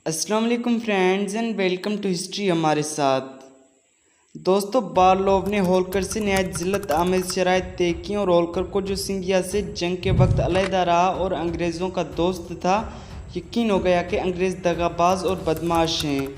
अस्सलाम वालेकुम friends and welcome to history हमारे साथ। दोस्तों, बारलोव ने होलकर से नहायत जिल्लत आमेज़ शराइत तय की और होलकर को जो सिंधिया से जंग के वक्त अलहदा रहा और अंग्रेज़ों का दोस्त था, यकीन हो गया कि अंग्रेज़ दगाबाज और बदमाश हैं।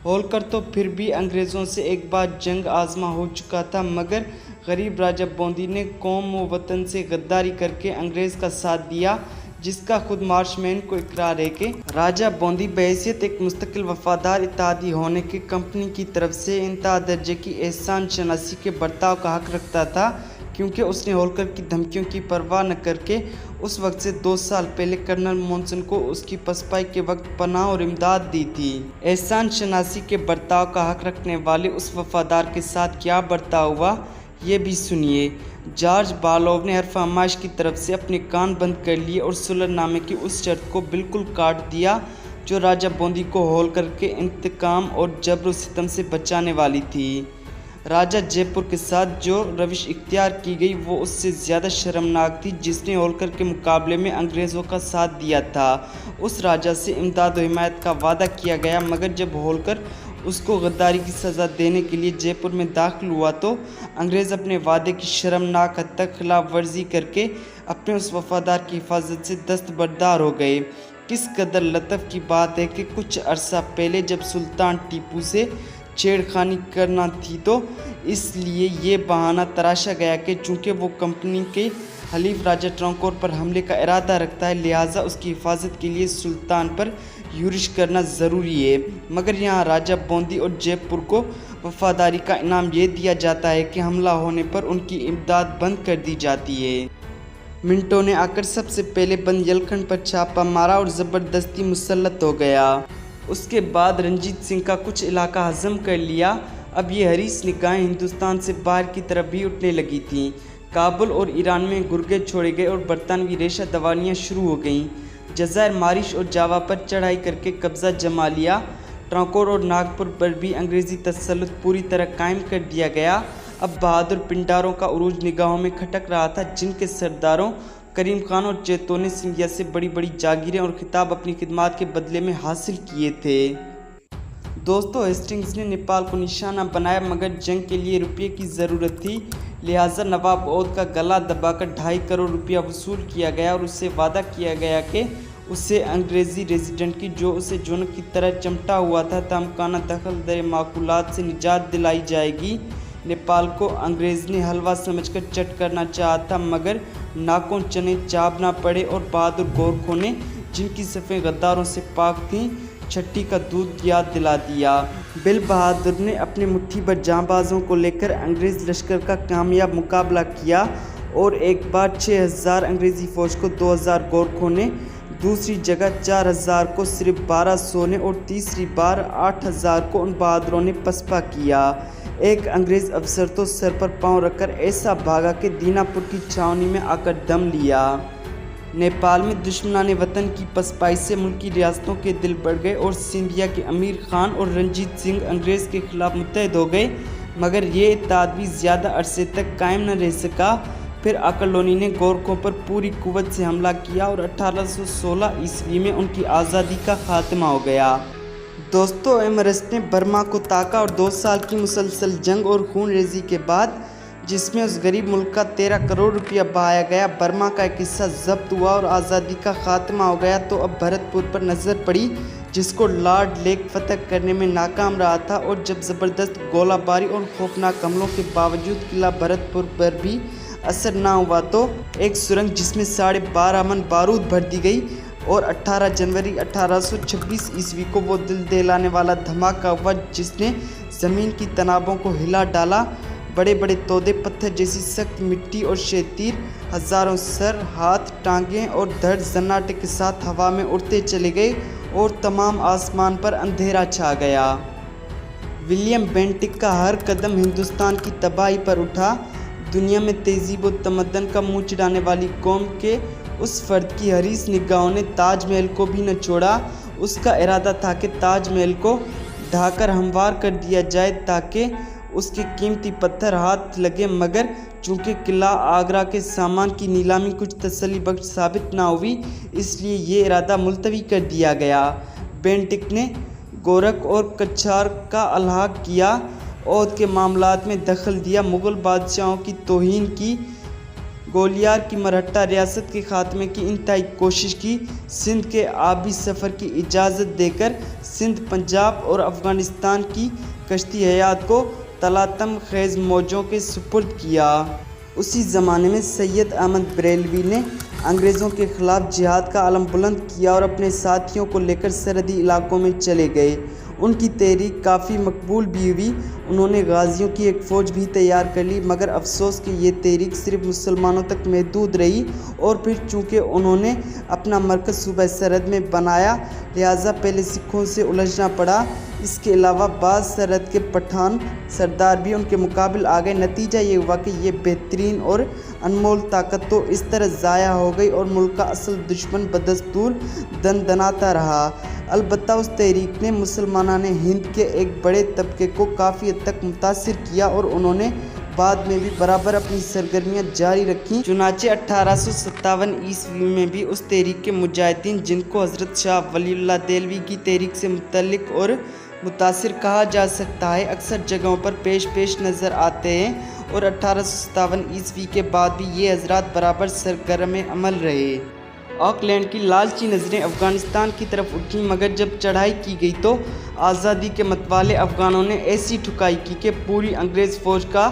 होलकर तो फिर भी अंग्रेज़ों से एक बार जंग आजमा हो चुका था, मगर गरीब राजा बूंदी ने कौम व वतन से गद्दारी करके अंग्रेज़ का साथ दिया, जिसका खुद मार्शमैन को इकरार है कि राजा बूंदी बहैसियत एक मुस्तकिल वफादार इत्तेहादी होने के कंपनी की तरफ से इंतहा दर्जे की एहसान शनासी के बर्ताव का हक रखता था, क्योंकि उसने होलकर की धमकियों की परवाह न करके उस वक्त से 2 साल पहले कर्नल मॉनसन को उसकी पसपाई के वक्त पनाह और इमदाद दी थी। एहसान शनासी के बर्ताव का हक रखने वाले उस वफादार के साथ क्या बर्ताव हुआ, ये भी सुनिए। जॉर्ज बारलोव ने हर फरमाइश की तरफ से अपने कान बंद कर लिए और सुलहनामे की उस शर्त को बिल्कुल काट दिया जो राजा बूंदी को होलकर के इंतकाम और जबर सितम से बचाने वाली थी। राजा जयपुर के साथ जो रविश इख्तियार की गई वो उससे ज़्यादा शर्मनाक थी, जिसने होलकर के मुकाबले में अंग्रेज़ों का साथ दिया था। उस राजा से इमदाद और हिमायत का वादा किया गया, मगर जब होलकर उसको गद्दारी की सज़ा देने के लिए जयपुर में दाखिल हुआ तो अंग्रेज़ अपने वादे की शर्मनाक हद तक खिलाफ वर्जी करके अपने उस वफादार की हिफाजत से दस्तबरदार हो गए। किस कदर लतफ़ की बात है कि कुछ अरसा पहले जब सुल्तान टीपू से छेड़खानी करना थी तो इसलिए ये बहाना तराशा गया कि चूँकि वो कंपनी के हलीफ राजा ट्रांकोर पर हमले का इरादा रखता है, लिहाजा उसकी हिफाजत के लिए सुल्तान पर यूरिश करना ज़रूरी है। मगर यहाँ राजा बूंदी और जयपुर को वफादारी का इनाम ये दिया जाता है कि हमला होने पर उनकी इमदाद बंद कर दी जाती है। मिंटो ने आकर सबसे पहले बंद यलखंड पर छापा मारा और ज़बरदस्ती मुसल्लत हो गया। उसके बाद रंजीत सिंह का कुछ इलाका हज़म कर लिया। अब ये हरीस निगाहें हिंदुस्तान से बाहर की तरफ भी उठने लगी थीं। काबुल और ईरान में गुर्गे छोड़े गए और बरतानवी रेशा दवानियाँ शुरू हो गईं। जज़ायर मारिश और जावा पर चढ़ाई करके कब्ज़ा जमा लिया। ट्रांकोर और नागपुर पर भी अंग्रेज़ी तसल्लुत पूरी तरह कायम कर दिया गया। अब बहादुर पिंडारों का उरूज निगाहों में खटक रहा था, जिनके सरदारों करीम खान और चेतोने सिंधिया से बड़ी बड़ी जागीरें और खिताब अपनी खिदमत के बदले में हासिल किए थे। दोस्तों, हेस्टिंग्स ने नेपाल को निशाना बनाया, मगर जंग के लिए रुपये की ज़रूरत थी, लिहाजा नवाब औद का गला दबाकर 2.5 करोड़ रुपया वसूल किया गया और उससे वादा किया गया कि उसे अंग्रेज़ी रेजिडेंट की जो उसे जोनक की तरह चमटा हुआ था तमकाना दखल दर माकूलात से निजात दिलाई जाएगी। नेपाल को अंग्रेज़ ने हलवा समझकर चट करना चाहा था, मगर नाकों चने चाब ना पड़े और बहादुर गोरखों ने, जिनकी सफ़ें गद्दारों से पाक थीं, छट्टी का दूध याद दिला दिया। बिल बहादुर ने अपने मुट्ठी भर जांबाजों को लेकर अंग्रेज़ लश्कर का कामयाब मुकाबला किया और एक बार 6000 अंग्रेज़ी फ़ौज को 2000 गोरखों ने, दूसरी जगह 4000 को सिर्फ 1200 ने और तीसरी बार 8000 को उन बहादुरों ने पसपा किया। एक अंग्रेज़ अफसर तो सर पर पाँव रखकर ऐसा भागा कि दीनापुर की छावनी में आकर दम लिया। नेपाल में दुश्मनाने वतन की पसपाई से मुल्की रियासतों के दिल बढ़ गए और सिंधिया के अमीर खान और रंजीत सिंह अंग्रेज़ के खिलाफ मुत्तहद हो गए, मगर ये इत्तेहाद भी ज़्यादा अरसे तक कायम न रह सका। फिर आकलोनी ने गोरखों पर पूरी कुव्वत से हमला किया और 1816 ईस्वी में उनकी आज़ादी का खात्मा हो गया। दोस्तों, एमरेस्ट ने बर्मा को ताका और 2 साल की मुसलसल जंग और खून रेजी के बाद, जिसमें उस गरीब मुल्क का 13 करोड़ रुपया बहाया गया, बर्मा का एक हिस्सा जब्त हुआ और आज़ादी का खात्मा हो गया। तो अब भरतपुर पर नज़र पड़ी, जिसको लॉर्ड लेक फतह करने में नाकाम रहा था, और जब ज़बरदस्त गोलाबारी और खौफनाक हमलों के बावजूद किला भरतपुर पर भी असर ना हुआ तो एक सुरंग जिसमें 12.5 मन बारूद भर दी गई और 18 जनवरी 1826 ईस्वी को वो दिल दहलाने वाला धमाका हुआ, जिसने ज़मीन की तनाबों को हिला डाला। बड़े बड़े तोदे, पत्थर जैसी सख्त मिट्टी और शेतीर, हज़ारों सर, हाथ, टांगें और धड़ सन्नाटे के साथ हवा में उड़ते चले गए और तमाम आसमान पर अंधेरा छा गया। विलियम बेंटिक का हर कदम हिंदुस्तान की तबाही पर उठा। दुनिया में तहजीब व तमद्दन का मुँह चिढ़ाने वाली कौम के उस फर्द की हरीस निगाहों ने ताजमहल को भी न छोड़ा। उसका इरादा था कि ताजमहल को ढाकर हमवार कर दिया जाए ताकि उसके कीमती पत्थर हाथ लगे, मगर चूँकि किला आगरा के सामान की नीलामी कुछ तसल्ली बख्श साबित ना हुई, इसलिए ये इरादा मुलतवी कर दिया गया। बेंटिक ने गोरख और कछार का अलहाक किया, औध के मामलात में दखल दिया, मुग़ल बादशाहों की तौहीन की, गोलियार की मरहट्टा रियासत के खात्मे की इंतहाई कोशिश की, सिंध के आबी सफ़र की इजाज़त देकर सिंध, पंजाब और अफ़गानिस्तान की कश्ती हयात को तलातम खेज़ मौजों के सुपुर्द किया। उसी ज़माने में सैयद अहमद बरेलवी ने अंग्रेज़ों के ख़िलाफ़ जिहाद का आलम बुलंद किया और अपने साथियों को लेकर सरहदी इलाकों में चले गए। उनकी तहरीक काफ़ी मकबूल भी हुई। उन्होंने गाज़ियों की एक फ़ौज भी तैयार कर ली, मगर अफसोस कि ये तहरीक सिर्फ मुसलमानों तक महदूद रही और फिर चूँकि उन्होंने अपना मरकज़ सूबा सरहद में बनाया, लिहाजा पहले सिखों से उलझना पड़ा। इसके अलावा बाज़ सरहद के पठान सरदार भी उनके मुकाबिल आ गए। नतीजा ये हुआ कि ये बेहतरीन और अनमोल ताकत तो इस तरह ज़ाया हो गई और मुल्क का असल दुश्मन बदस्तूर दनदनाता रहा। अलबत्ता उस तहरीक ने मुसलमानान हिंद के एक बड़े तबके को काफ़ी हद तक मुतासिर किया और उन्होंने बाद में भी बराबर अपनी सरगर्मियाँ जारी रखीं। चुनाचे 1857 ईस्वी में भी उस तहरीक के मुजाहिदीन, जिनको हज़रत शाह वलीउल्लाह देहलवी की तहरीक से मुतल्लिक और मुतासिर कहा जा सकता है, अक्सर जगहों पर पेश नज़र आते हैं और 1857 ईस्वी के बाद भी ये हजरात बराबर सरगर्म अमल रहे। ऑकलैंड की लालची नज़रें अफ़गानिस्तान की तरफ उठी, मगर जब चढ़ाई की गई तो आज़ादी के मतवाले अफ़गानों ने ऐसी ठुकाई की कि पूरी अंग्रेज़ फ़ौज का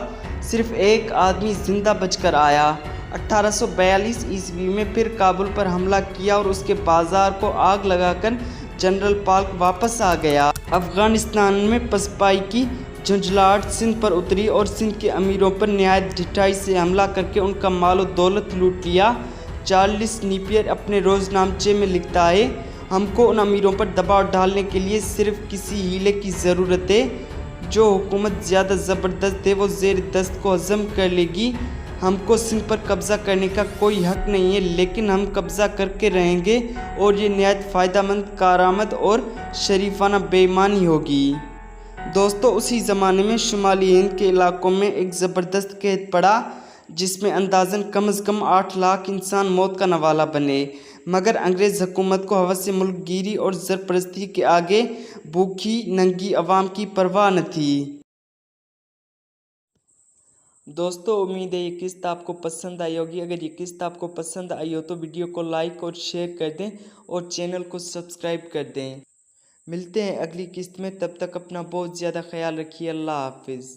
सिर्फ एक आदमी जिंदा बचकर आया। 1842 ईस्वी में फिर काबुल पर हमला किया और उसके बाज़ार को आग लगाकर जनरल पाल्क वापस आ गया। अफ़गानिस्तान में पसपाई की झुंझलाहट सिंध पर उतरी और सिंध के अमीरों पर नहायत ढिठाई से हमला करके उनका मालो दौलत लूट लिया। चार्ल्स नेपियर अपने रोज़नामचे में लिखता है, हमको उन अमीरों पर दबाव डालने के लिए सिर्फ किसी हीले की ज़रूरत है। जो हुकूमत ज़्यादा ज़बरदस्त है वो ज़ेर दस्त को हज़म कर लेगी। हमको सिंध पर कब्ज़ा करने का कोई हक़ नहीं है, लेकिन हम कब्ज़ा करके रहेंगे और ये नहायत फ़ायदेमंद, कारआमद और शरीफाना बेईमानी होगी। दोस्तों, उसी ज़माने में शुमाली हिंद के इलाकों में एक ज़बरदस्त कहत पड़ा, जिसमें अंदाज़न कम से कम 8 लाख इंसान मौत का नवाला बने, मगर अंग्रेज़ हुकूमत को हवस मुल्कगिरी और ज़रपरस्ती के आगे भूखी नंगी अवाम की परवाह न थी। दोस्तों, उम्मीद है ये किस्त आपको पसंद आई होगी। अगर ये किस्त आपको पसंद आई हो तो वीडियो को लाइक और शेयर कर दें और चैनल को सब्सक्राइब कर दें। मिलते हैं अगली किस्त में, तब तक अपना बहुत ज़्यादा ख्याल रखिए। अल्लाह हाफिज़।